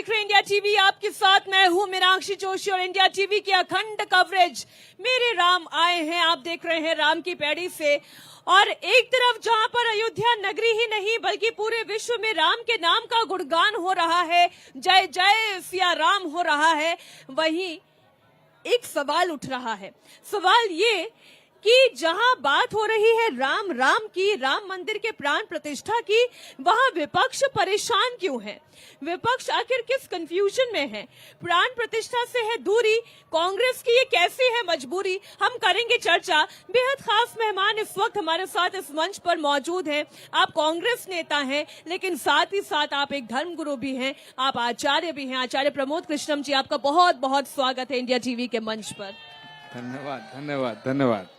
देख रहे हैं इंडिया टीवी, आपके साथ मैं हूं मीनाक्षी जोशी और इंडिया टीवी की अखंड कवरेज मेरे राम आए हैं। आप देख रहे हैं राम की पैड़ी से, और एक तरफ जहां पर अयोध्या नगरी ही नहीं बल्कि पूरे विश्व में राम के नाम का गुणगान हो रहा है, जय जय सिया राम हो रहा है, वहीं एक सवाल उठ रहा है। सवाल ये कि जहां बात हो रही है राम की, राम मंदिर के प्राण प्रतिष्ठा की, वहां विपक्ष परेशान क्यों है? विपक्ष आखिर किस कंफ्यूजन में है? प्राण प्रतिष्ठा से है दूरी, कांग्रेस की ये कैसी है मजबूरी? हम करेंगे चर्चा। बेहद खास मेहमान इस वक्त हमारे साथ इस मंच पर मौजूद हैं। आप कांग्रेस नेता हैं, लेकिन साथ ही साथ आप एक धर्मगुरु भी हैं, आप आचार्य भी हैं। आचार्य प्रमोद कृष्णम जी, आपका बहुत बहुत स्वागत है इंडिया टीवी के मंच पर। धन्यवाद धन्यवाद धन्यवाद।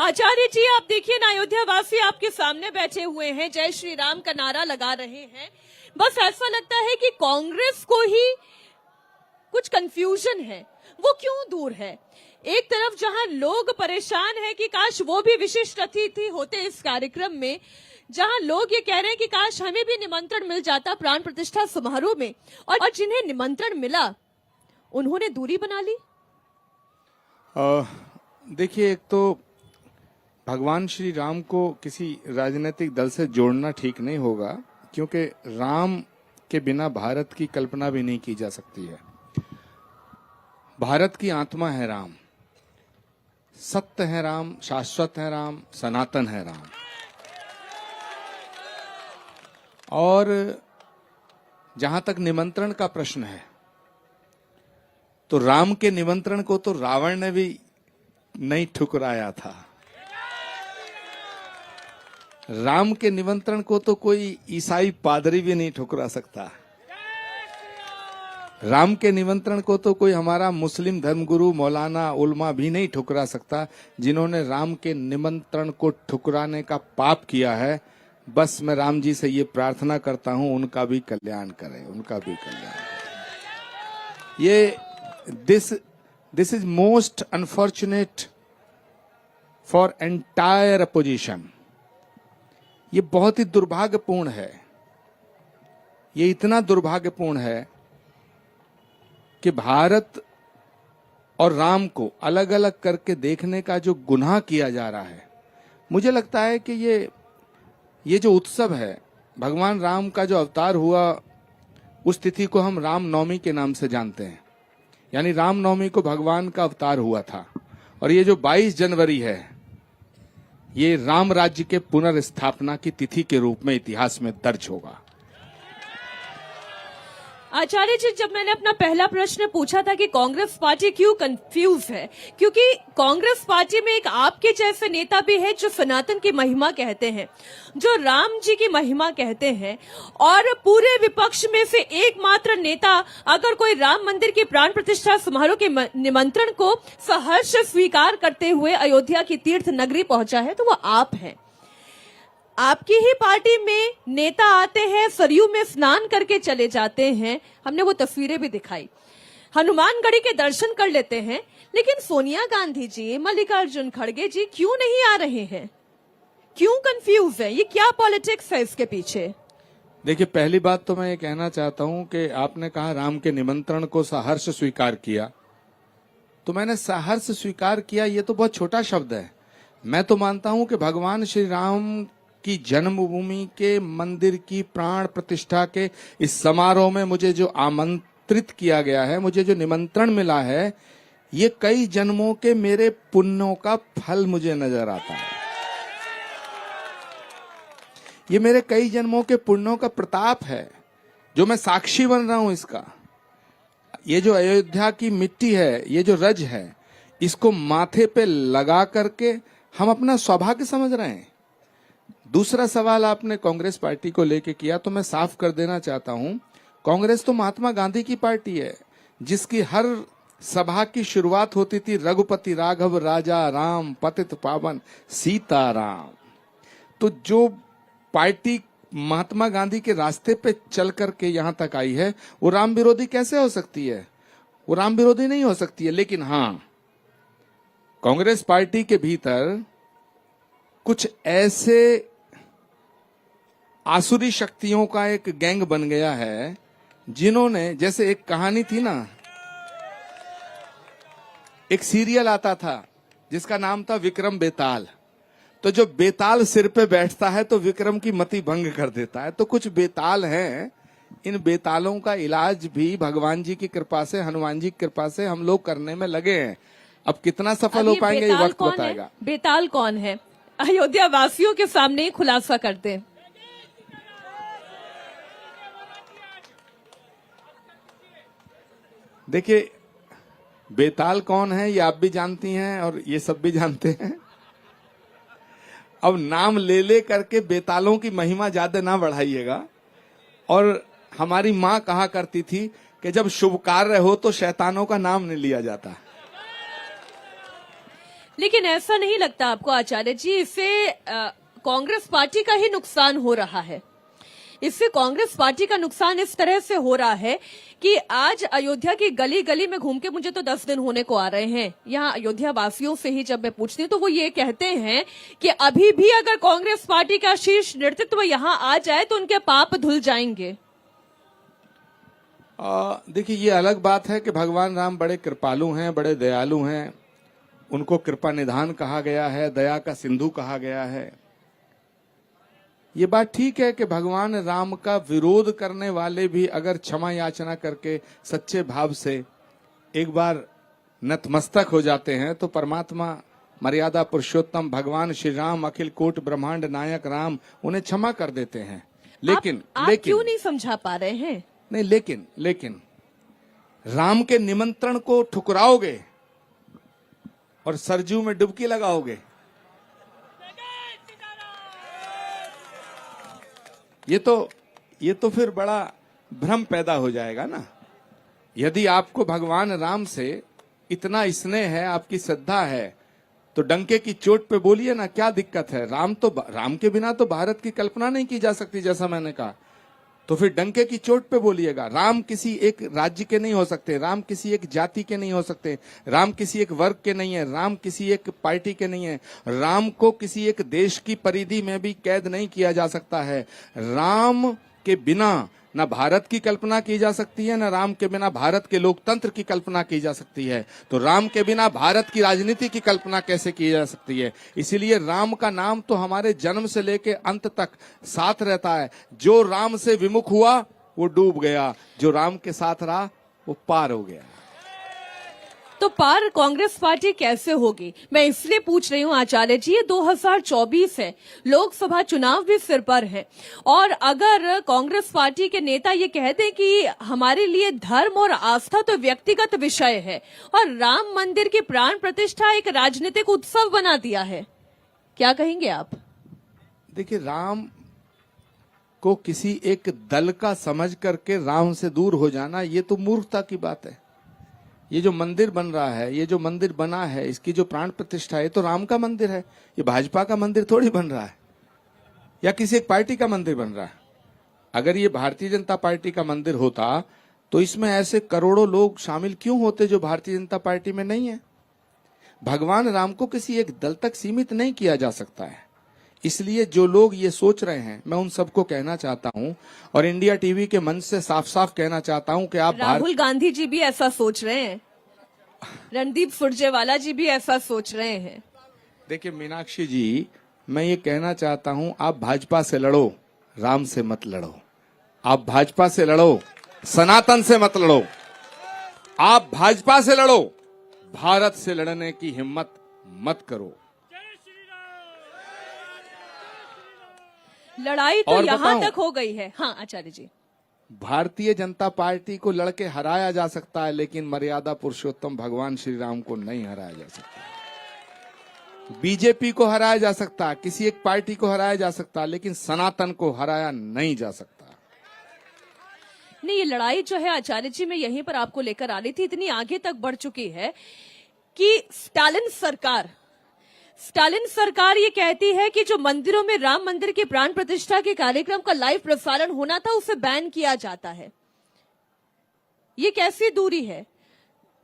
आचार्य जी, आप देखिए ना, अयोध्या वासी आपके सामने बैठे हुए हैं, जय श्री राम का नारा लगा रहे हैं। बस ऐसा लगता है कि कांग्रेस को ही कुछ कंफ्यूजन है। वो क्यों दूर है? एक तरफ जहां लोग परेशान हैं कि काश वो भी विशिष्ट अतिथि होते इस कार्यक्रम में, जहां लोग ये कह रहे हैं कि काश हमें भी निमंत्रण मिल जाता प्राण प्रतिष्ठा समारोह में, और जिन्हें निमंत्रण मिला उन्होंने दूरी बना ली। देखिए, एक तो भगवान श्री राम को किसी राजनीतिक दल से जोड़ना ठीक नहीं होगा, क्योंकि राम के बिना भारत की कल्पना भी नहीं की जा सकती है। भारत की आत्मा है राम, सत्य है राम, शाश्वत है राम, सनातन है राम। और जहां तक निमंत्रण का प्रश्न है, तो राम के निमंत्रण को तो रावण ने भी नहीं ठुकराया था। राम के निमंत्रण को तो कोई ईसाई पादरी भी नहीं ठुकरा सकता। राम के निमंत्रण को तो कोई हमारा मुस्लिम धर्मगुरु मौलाना उल्मा भी नहीं ठुकरा सकता। जिन्होंने राम के निमंत्रण को ठुकराने का पाप किया है, बस मैं राम जी से ये प्रार्थना करता हूं, उनका भी कल्याण करें, उनका भी कल्याण करें। ये this is most unfortunate for entire opposition. ये बहुत ही दुर्भाग्यपूर्ण है। ये इतना दुर्भाग्यपूर्ण है कि भारत और राम को अलग अलग करके देखने का जो गुनाह किया जा रहा है, मुझे लगता है कि ये जो उत्सव है, भगवान राम का जो अवतार हुआ, उस तिथि को हम रामनवमी के नाम से जानते हैं। यानी रामनवमी को भगवान का अवतार हुआ था। और ये जो 22 जनवरी है, ये राम राज्य के पुनर्स्थापना की तिथि के रूप में इतिहास में दर्ज होगा। आचार्य जी, जब मैंने अपना पहला प्रश्न पूछा था कि कांग्रेस पार्टी क्यों कंफ्यूज है, क्योंकि कांग्रेस पार्टी में एक आपके जैसे नेता भी है जो सनातन की महिमा कहते हैं, जो राम जी की महिमा कहते हैं, और पूरे विपक्ष में से एकमात्र नेता अगर कोई राम मंदिर की प्राण प्रतिष्ठा समारोह के निमंत्रण को सहर्ष स्वीकार करते हुए अयोध्या की तीर्थ नगरी पहुंचा है, तो वो आप हैं। आपकी ही पार्टी में नेता आते हैं, सरयू में स्नान करके चले जाते हैं, हमने वो तस्वीरें भी दिखाई, हनुमानगढ़ी के दर्शन कर लेते हैं, लेकिन सोनिया गांधी जी, मल्लिकार्जुन खड़गे जी क्यों नहीं आ रहे हैं? क्यों कंफ्यूज है? ये क्या पॉलिटिक्स है इसके पीछे? देखिए, पहली बात तो मैं ये कहना चाहता हूं कि आपने कहा राम के निमंत्रण को सहर्ष स्वीकार किया, तो मैंने सहर्ष स्वीकार किया, ये तो बहुत छोटा शब्द है। मैं तो मानता हूं कि भगवान श्री राम की जन्मभूमि के मंदिर की प्राण प्रतिष्ठा के इस समारोह में मुझे जो आमंत्रित किया गया है, मुझे जो निमंत्रण मिला है, ये कई जन्मों के मेरे पुण्यों का फल मुझे नजर आता है। ये मेरे कई जन्मों के पुण्यों का प्रताप है, जो मैं साक्षी बन रहा हूं इसका। ये जो अयोध्या की मिट्टी है, ये जो रज है, इसको माथे पे लगा करके हम अपना सौभाग्य समझ रहे हैं। दूसरा सवाल आपने कांग्रेस पार्टी को लेके किया, तो मैं साफ कर देना चाहता हूं, कांग्रेस तो महात्मा गांधी की पार्टी है, जिसकी हर सभा की शुरुआत होती थी रघुपति राघव राजा राम पतित पावन सीताराम। तो जो पार्टी महात्मा गांधी के रास्ते पे चल करके यहां तक आई है, वो राम विरोधी कैसे हो सकती है? वो राम विरोधी नहीं हो सकती है। लेकिन हां, कांग्रेस पार्टी के भीतर कुछ ऐसे आसुरी शक्तियों का एक गैंग बन गया है जिन्होंने, जैसे एक कहानी थी ना, एक सीरियल आता था जिसका नाम था विक्रम बेताल। तो जो बेताल सिर पे बैठता है तो विक्रम की मति भंग कर देता है। तो कुछ बेताल हैं, इन बेतालों का इलाज भी भगवान जी की कृपा से, हनुमान जी की कृपा से हम लोग करने में लगे हैं। अब कितना सफल हो पाएंगे ये वक्त बताएगा। बेताल कौन है? अयोध्या वासियों के सामने ही खुलासा करते हैं। देखिए, बेताल कौन है ये आप भी जानती हैं और ये सब भी जानते हैं। अब नाम ले ले करके बेतालों की महिमा ज्यादा ना बढ़ाइएगा। और हमारी माँ कहा करती थी कि जब शुभ कार्य हो तो शैतानों का नाम नहीं लिया जाता। लेकिन ऐसा नहीं लगता आपको आचार्य जी, इससे कांग्रेस पार्टी का ही नुकसान हो रहा है? इससे कांग्रेस पार्टी का नुकसान इस तरह से हो रहा है कि आज अयोध्या की गली गली में घूम के, मुझे तो 10 दिन होने को आ रहे हैं यहाँ अयोध्या वासियों से ही जब मैं पूछती हूँ तो वो ये कहते हैं कि अभी भी अगर कांग्रेस पार्टी का शीर्ष नेतृत्व यहाँ आ जाए तो उनके पाप धुल जाएंगे। देखिए, ये अलग बात है कि भगवान राम बड़े कृपालु हैं, बड़े दयालु हैं। उनको कृपा निधान कहा गया है, दया का सिंधु कहा गया है। ये बात ठीक है कि भगवान राम का विरोध करने वाले भी अगर क्षमा याचना करके सच्चे भाव से एक बार नतमस्तक हो जाते हैं तो परमात्मा, मर्यादा पुरुषोत्तम भगवान श्री राम, अखिल कोट ब्रह्मांड नायक राम उन्हें क्षमा कर देते हैं। लेकिन आप क्यों नहीं समझा पा रहे हैं? नहीं, लेकिन राम के निमंत्रण को ठुकराओगे और सरजू में डुबकी लगाओगे, ये तो फिर बड़ा भ्रम पैदा हो जाएगा ना। यदि आपको भगवान राम से इतना स्नेह है, आपकी श्रद्धा है, तो डंके की चोट पे बोलिए ना, क्या दिक्कत है? राम के बिना तो भारत की कल्पना नहीं की जा सकती, जैसा मैंने कहा। तो फिर डंके की चोट पे बोलिएगा। राम किसी एक राज्य के नहीं हो सकते, राम किसी एक जाति के नहीं हो सकते, राम किसी एक वर्ग के नहीं है, राम किसी एक पार्टी के नहीं है, राम को किसी एक देश की परिधि में भी कैद नहीं किया जा सकता है। राम के बिना न भारत की कल्पना की जा सकती है, न राम के बिना भारत के लोकतंत्र की कल्पना की जा सकती है। तो राम के बिना भारत की राजनीति की कल्पना कैसे की जा सकती है? इसीलिए राम का नाम तो हमारे जन्म से लेके अंत तक साथ रहता है। जो राम से विमुख हुआ वो डूब गया, जो राम के साथ रहा वो पार हो गया। तो पार कांग्रेस पार्टी कैसे होगी? मैं इसलिए पूछ रही हूँ आचार्य जी, ये 2024 है, लोकसभा चुनाव भी सिर पर है, और अगर कांग्रेस पार्टी के नेता ये कहते हैं कि हमारे लिए धर्म और आस्था तो व्यक्तिगत विषय है और राम मंदिर की प्राण प्रतिष्ठा एक राजनीतिक उत्सव बना दिया है, क्या कहेंगे आप? देखिए, राम को किसी एक दल का समझ करके राम से दूर हो जाना, ये तो मूर्खता की बात है। ये जो मंदिर बन रहा है, ये जो मंदिर बना है, इसकी जो प्राण प्रतिष्ठा है, तो राम का मंदिर है। ये भाजपा का मंदिर थोड़ी बन रहा है या किसी एक पार्टी का मंदिर बन रहा है। अगर ये भारतीय जनता पार्टी का मंदिर होता तो इसमें ऐसे करोड़ों लोग शामिल क्यों होते जो भारतीय जनता पार्टी में नहीं है? भगवान राम को किसी एक दल तक सीमित नहीं किया जा सकता है। इसलिए जो लोग ये सोच रहे हैं, मैं उन सबको कहना चाहता हूं और इंडिया टीवी के मंच से साफ साफ कहना चाहता हूं कि आप राहुल गांधी जी भी ऐसा सोच रहे हैं, रणदीप सुरजेवाला जी भी ऐसा सोच रहे हैं। देखिए मीनाक्षी जी, मैं ये कहना चाहता हूं, आप भाजपा से लड़ो, राम से मत लड़ो। आप भाजपा से लड़ो, सनातन से मत लड़ो। आप भाजपा से लड़ो, भारत से लड़ने की हिम्मत मत करो। लड़ाई तो यहां तक हो गई है। हाँ आचार्य जी, भारतीय जनता पार्टी को लड़के हराया जा सकता है, लेकिन मर्यादा पुरुषोत्तम भगवान श्री राम को नहीं हराया जा सकता। बीजेपी को हराया जा सकता, किसी एक पार्टी को हराया जा सकता, लेकिन सनातन को हराया नहीं जा सकता। नहीं, ये लड़ाई जो है आचार्य जी, मैं यहीं पर आपको लेकर आ रही थी, इतनी आगे तक बढ़ चुकी है कि स्टालिन सरकार ये कहती है कि जो मंदिरों में राम मंदिर की प्राण प्रतिष्ठा के कार्यक्रम का लाइव प्रसारण होना था उसे बैन किया जाता है। ये कैसी दूरी है?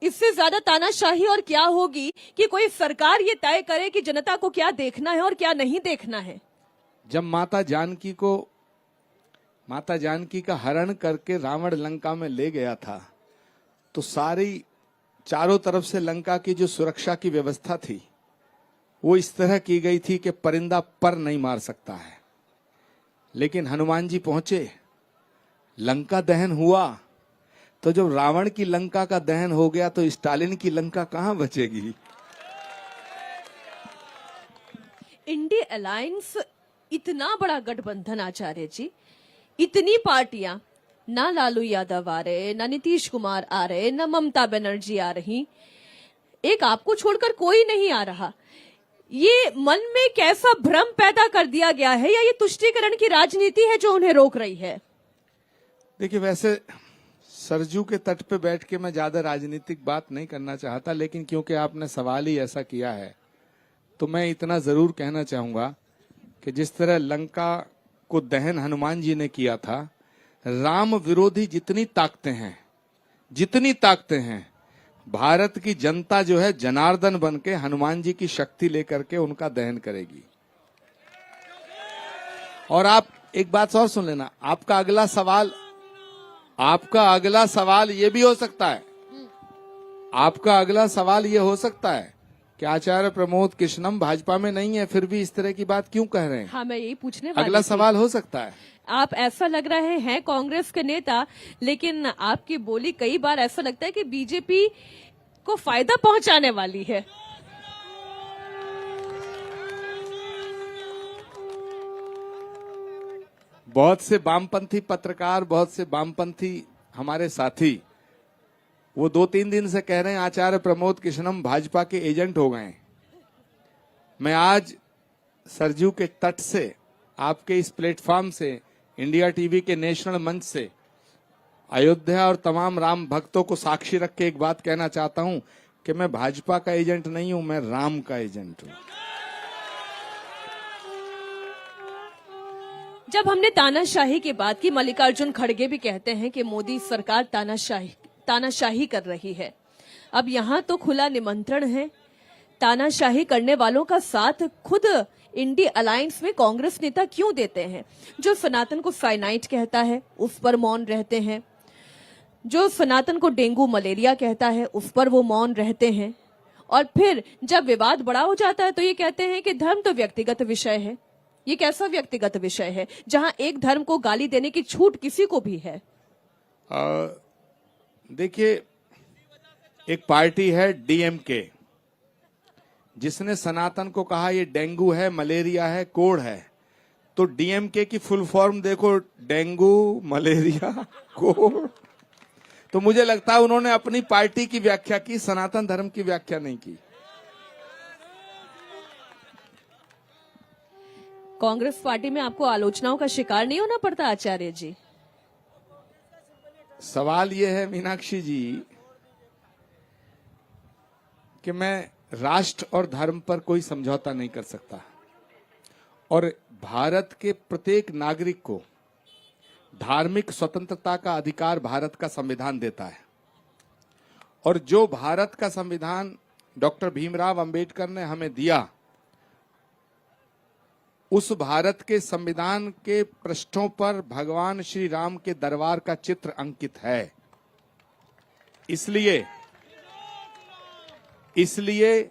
इससे ज्यादा तानाशाही और क्या होगी कि कोई सरकार ये तय करे कि जनता को क्या देखना है और क्या नहीं देखना है। जब माता जानकी को माता जानकी का हरण करके रावण लंका में ले गया था, तो सारी चारों तरफ से लंका की जो सुरक्षा की व्यवस्था थी वो इस तरह की गई थी कि परिंदा पर नहीं मार सकता है। लेकिन हनुमान जी पहुंचे, लंका दहन हुआ, तो जब रावण की लंका का दहन हो गया तो स्टालिन की लंका कहां बचेगी। इंडी अलायंस इतना बड़ा गठबंधन आचार्य जी, इतनी पार्टियां, ना लालू यादव आ रहे, ना नीतीश कुमार आ रहे, ना ममता बनर्जी आ रही, एक आपको छोड़कर कोई नहीं आ रहा। ये मन में कैसा भ्रम पैदा कर दिया गया है, या ये तुष्टीकरण की राजनीति है जो उन्हें रोक रही है? देखिए, वैसे सरजू के तट पे बैठ के मैं ज्यादा राजनीतिक बात नहीं करना चाहता, लेकिन क्योंकि आपने सवाल ही ऐसा किया है तो मैं इतना जरूर कहना चाहूंगा कि जिस तरह लंका को दहन हनुमान जी ने किया था, राम विरोधी जितनी ताकतें हैं, भारत की जनता जो है जनार्दन बन के हनुमान जी की शक्ति लेकर के उनका दहन करेगी। और आप एक बात और सुन लेना, आपका अगला सवाल ये भी हो सकता है, आपका अगला सवाल ये हो सकता है कि आचार्य प्रमोद कृष्णम भाजपा में नहीं है, फिर भी इस तरह की बात क्यों कह रहे हैं? हाँ, मैं यही पूछने वाली अगला थी। सवाल हो सकता है। आप ऐसा लग रहे हैं कांग्रेस के नेता, लेकिन आपकी बोली कई बार ऐसा लगता है कि बीजेपी को फायदा पहुंचाने वाली है। बहुत से वामपंथी पत्रकार, बहुत से वामपंथी हमारे साथी, वो 2-3 दिन से कह रहे हैं आचार्य प्रमोद कृष्णम भाजपा के एजेंट हो गए। मैं आज सरजू के तट से, आपके इस प्लेटफॉर्म से, इंडिया टीवी के नेशनल मंच से अयोध्या और तमाम राम भक्तों को साक्षी रख के एक बात कहना चाहता हूं कि मैं भाजपा का एजेंट नहीं हूं, मैं राम का एजेंट हूं। जब हमने तानाशाही की बात की, मल्लिकार्जुन खड़गे भी कहते हैं कि मोदी सरकार तानाशाही कर रही है। अब यहाँ तो खुला निमंत्रण है, तानाशाही करने वालों का साथ खुद इंडी अलायंस में कांग्रेस नेता क्यों देते हैं? जो सनातन को साइनाइड कहता है उस पर मौन रहते हैं, जो सनातन को डेंगू मलेरिया कहता है उस पर वो मौन रहते हैं, और फिर जब विवाद बड़ा हो जाता है तो ये कहते हैं कि धर्म तो व्यक्तिगत विषय है। ये कैसा व्यक्तिगत विषय है जहां एक धर्म को गाली देने की छूट किसी को भी है? देखिए, एक पार्टी है डीएमके, जिसने सनातन को कहा ये डेंगू है, मलेरिया है, कोढ़ है। तो डीएमके की फुल फॉर्म देखो, डेंगू, मलेरिया, कोढ़। तो मुझे लगता है उन्होंने अपनी पार्टी की व्याख्या की, सनातन धर्म की व्याख्या नहीं की। कांग्रेस पार्टी में आपको आलोचनाओं का शिकार नहीं होना पड़ता आचार्य जी? सवाल यह है मीनाक्षी जी कि मैं राष्ट्र और धर्म पर कोई समझौता नहीं कर सकता, और भारत के प्रत्येक नागरिक को धार्मिक स्वतंत्रता का अधिकार भारत का संविधान देता है। और जो भारत का संविधान डॉक्टर भीमराव अंबेडकर ने हमें दिया, उस भारत के संविधान के पृष्ठों पर भगवान श्री राम के दरबार का चित्र अंकित है। इसलिए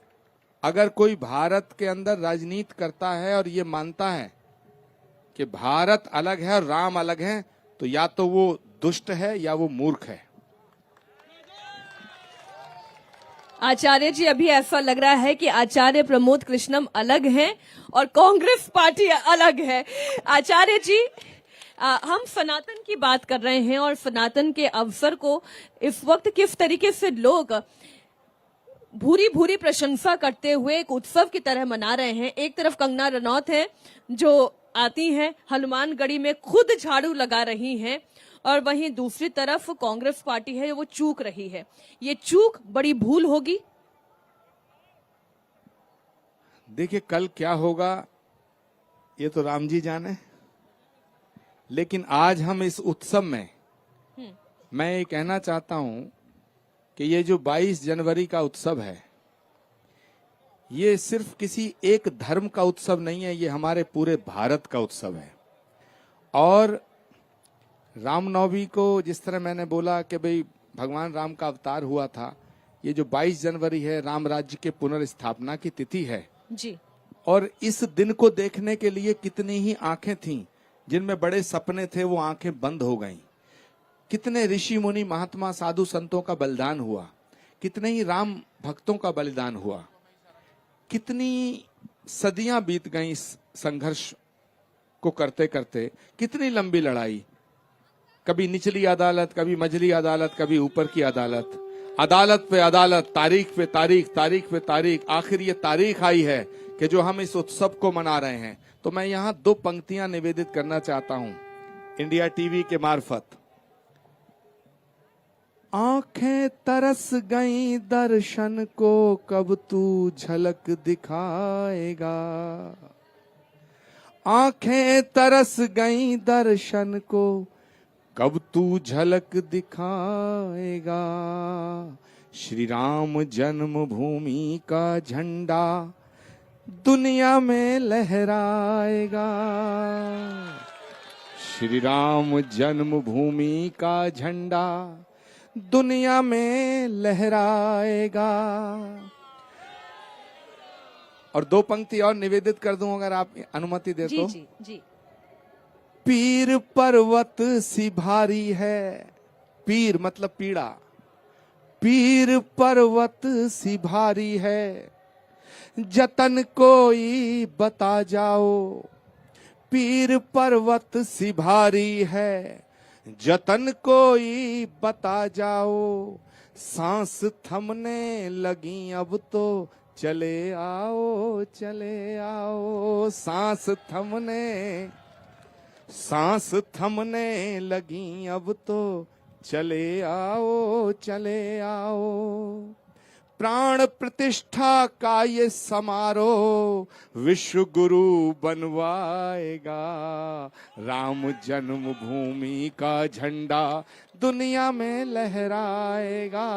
अगर कोई भारत के अंदर राजनीति करता है और ये मानता है कि भारत अलग है और राम अलग है, तो या तो वो दुष्ट है या वो मूर्ख है। आचार्य जी, अभी ऐसा लग रहा है कि आचार्य प्रमोद कृष्णम अलग हैं और कांग्रेस पार्टी अलग है। आचार्य जी, हम सनातन की बात कर रहे हैं और सनातन के अवसर को इस वक्त किस तरीके से लोग भूरी भूरी प्रशंसा करते हुए एक उत्सव की तरह मना रहे हैं। एक तरफ कंगना रनौत है जो आती हैं, हनुमानगढ़ी में खुद झाड़ू लगा रही हैं, और वहीं दूसरी तरफ कांग्रेस पार्टी है वो चूक रही है। ये चूक बड़ी भूल होगी। देखिए, कल क्या होगा ये तो राम जी जाने, लेकिन आज हम इस उत्सव में मैं ये कहना चाहता हूं कि ये जो 22 जनवरी का उत्सव है, ये सिर्फ किसी एक धर्म का उत्सव नहीं है, ये हमारे पूरे भारत का उत्सव है। और रामनवमी को जिस तरह मैंने बोला कि भाई भगवान राम का अवतार हुआ था, ये जो 22 जनवरी है राम राज्य के पुनर्स्थापना की तिथि है जी। और इस दिन को देखने के लिए कितनी ही आंखें थीं, जिनमें बड़े सपने थे वो आंखें बंद हो गईं। कितने ऋषि मुनि महात्मा साधु संतों का बलिदान हुआ, कितने ही राम भक्तों का बलिदान हुआ, कितनी सदियां बीत गईं इस संघर्ष को करते करते, कितनी लंबी लड़ाई, कभी निचली अदालत, कभी मझली अदालत, कभी ऊपर की अदालत, अदालत पे अदालत, तारीख पे तारीख, तारीख पे तारीख, आखिर ये तारीख आई है कि जो हम इस उत्सव को मना रहे हैं। तो मैं यहां 2 पंक्तियां निवेदित करना चाहता हूं इंडिया टीवी के मार्फत। आंखें तरस गई दर्शन को, कब तू झलक दिखाएगा। आंखें तरस गई दर्शन को, कब तू झलक दिखाएगा। श्री राम जन्मभूमि का झंडा दुनिया में लहराएगा। श्री राम जन्मभूमि का झंडा दुनिया में लहराएगा। और 2 पंक्ति और निवेदित कर दूं अगर आप अनुमति दे तो। जी जी। पीर पर्वत सी भारी है, पीर मतलब पीड़ा, पीर पर्वत सी भारी है, जतन कोई बता जाओ। पीर पर्वत सी भारी है, जतन कोई बता जाओ। सांस थमने लगी अब तो चले आओ, चले आओ। सांस थमने लगी अब तो चले आओ, चले आओ। प्राण प्रतिष्ठा का ये समारोह विश्व गुरु बनवाएगा। राम जन्मभूमि का झंडा दुनिया में लहराएगा।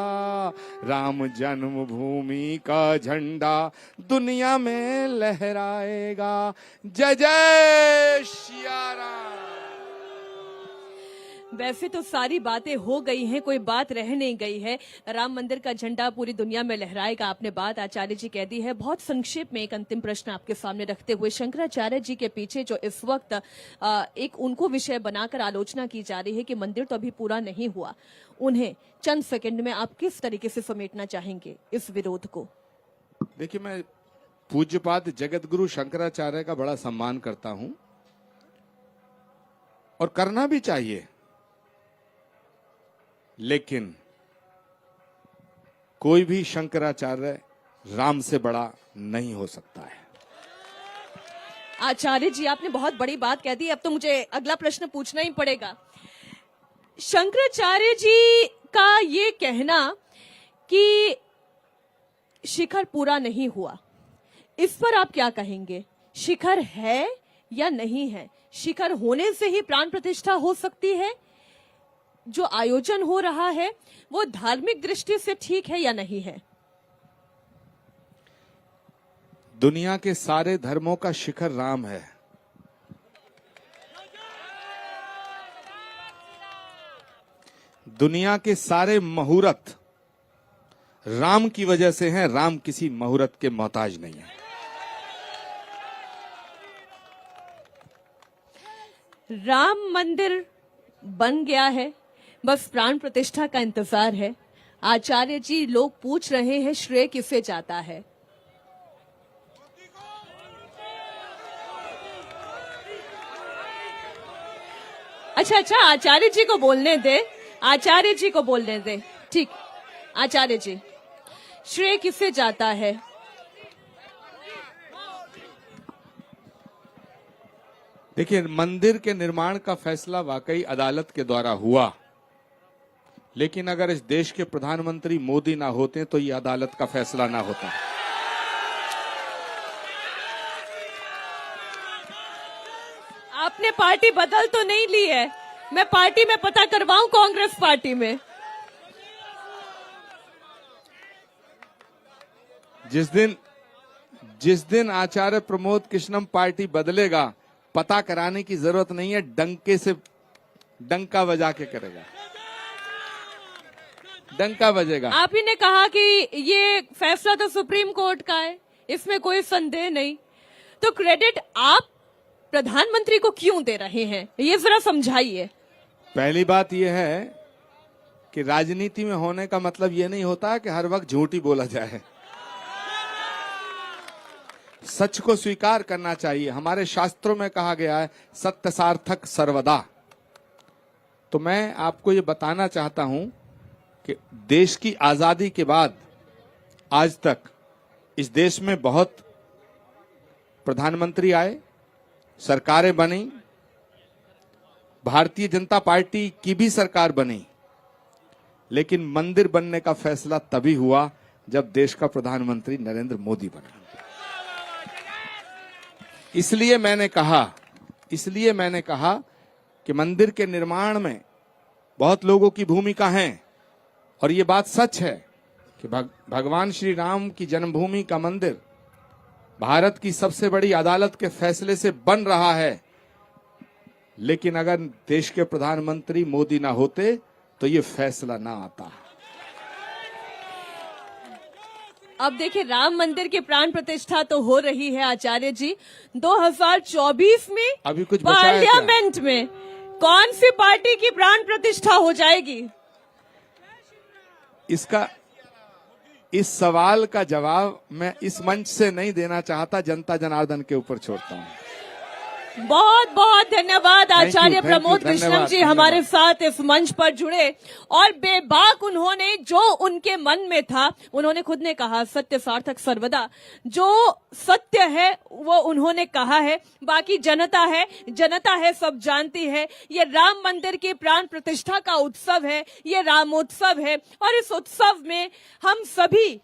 राम जन्मभूमि का झंडा दुनिया में लहराएगा। जय जय सिया राम। वैसे तो सारी बातें हो गई हैं, कोई बात रह नहीं गई है। राम मंदिर का झंडा पूरी दुनिया में लहराएगा, आपने बात आचार्य जी कह दी है। बहुत संक्षेप में एक अंतिम प्रश्न आपके सामने रखते हुए, शंकराचार्य जी के पीछे जो इस वक्त एक उनको विषय बनाकर आलोचना की जा रही है कि मंदिर तो अभी पूरा नहीं हुआ, उन्हें चंद सेकंड में आप किस तरीके से समेटना चाहेंगे इस विरोध को? देखिए, मैं पूज्यपाद जगत गुरु शंकराचार्य का बड़ा सम्मान करता हूं और करना भी चाहिए, लेकिन कोई भी शंकराचार्य राम से बड़ा नहीं हो सकता है। आचार्य जी, आपने बहुत बड़ी बात कह दी। अब तो मुझे अगला प्रश्न पूछना ही पड़ेगा। शंकराचार्य जी का ये कहना कि शिखर पूरा नहीं हुआ, इस पर आप क्या कहेंगे? शिखर है या नहीं है? शिखर होने से ही प्राण प्रतिष्ठा हो सकती है? जो आयोजन हो रहा है वो धार्मिक दृष्टि से ठीक है या नहीं है? दुनिया के सारे धर्मों का शिखर राम है। दुनिया के सारे मुहूर्त राम की वजह से हैं, राम किसी मुहूर्त के मोहताज नहीं है। राम मंदिर बन गया है, बस प्राण प्रतिष्ठा का इंतजार है। आचार्य जी, लोग पूछ रहे हैं श्रेय किसे जाता है? अच्छा, आचार्य जी को बोलने दे, आचार्य जी को बोलने दे। ठीक, आचार्य जी, श्रेय किसे जाता है? देखिए, मंदिर के निर्माण का फैसला वाकई अदालत के द्वारा हुआ, लेकिन अगर इस देश के प्रधानमंत्री मोदी ना होते तो ये अदालत का फैसला ना होता। आपने पार्टी बदल तो नहीं ली है? मैं पार्टी में पता करवाऊं, कांग्रेस पार्टी में। जिस दिन आचार्य प्रमोद कृष्णम पार्टी बदलेगा, पता कराने की जरूरत नहीं है, डंके से डंका बजा के करेगा, डंका बजेगा। आप ही ने कहा कि ये फैसला तो सुप्रीम कोर्ट का है, इसमें कोई संदेह नहीं, तो क्रेडिट आप प्रधानमंत्री को क्यों दे रहे हैं, ये जरा समझाइए। पहली बात यह है कि राजनीति में होने का मतलब यह नहीं होता कि हर वक्त झूठ ही बोला जाए। सच को स्वीकार करना चाहिए। हमारे शास्त्रों में कहा गया है सत्य सार्थक सर्वदा। तो मैं आपको ये बताना चाहता हूं कि देश की आजादी के बाद आज तक इस देश में बहुत प्रधानमंत्री आए, सरकारें बनी, भारतीय जनता पार्टी की भी सरकार बनी, लेकिन मंदिर बनने का फैसला तभी हुआ जब देश का प्रधानमंत्री नरेंद्र मोदी बना। इसलिए मैंने कहा कि मंदिर के निर्माण में बहुत लोगों की भूमिका है, और ये बात सच है कि भगवान श्री राम की जन्मभूमि का मंदिर भारत की सबसे बड़ी अदालत के फैसले से बन रहा है, लेकिन अगर देश के प्रधानमंत्री मोदी ना होते तो ये फैसला ना आता। अब देखिए, राम मंदिर की प्राण प्रतिष्ठा तो हो रही है आचार्य जी। 2024 में अभी कुछ बचा है क्या? पार्लियामेंट में कौन सी पार्टी की प्राण प्रतिष्ठा हो जाएगी? इस सवाल का जवाब मैं इस मंच से नहीं देना चाहता, जनता जनार्दन के ऊपर छोड़ता हूं। बहुत बहुत धन्यवाद आचार्य thank you, प्रमोद कृष्णम जी हमारे साथ इस मंच पर जुड़े, और बेबाक उन्होंने जो उनके मन में था, उन्होंने खुद ने कहा सत्य सार्थक सर्वदा। जो सत्य है वो उन्होंने कहा है, बाकी जनता है सब जानती है। ये राम मंदिर की प्राण प्रतिष्ठा का उत्सव है, ये रामोत्सव है, और इस उत्सव में हम सभी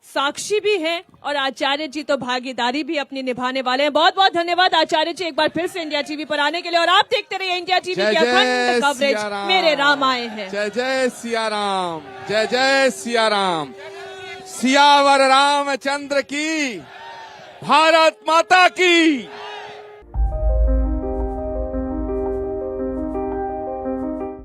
साक्षी भी हैं, और आचार्य जी तो भागीदारी भी अपनी निभाने वाले हैं। बहुत बहुत धन्यवाद आचार्य जी एक बार फिर से इंडिया टीवी पर आने के लिए, और आप देखते रहिए इंडिया टीवी की अखंड कवरेज। मेरे राम आए हैं। जय जय सिया राम, जय जय सिया राम। सियावर रामचंद्र की, भारत माता की।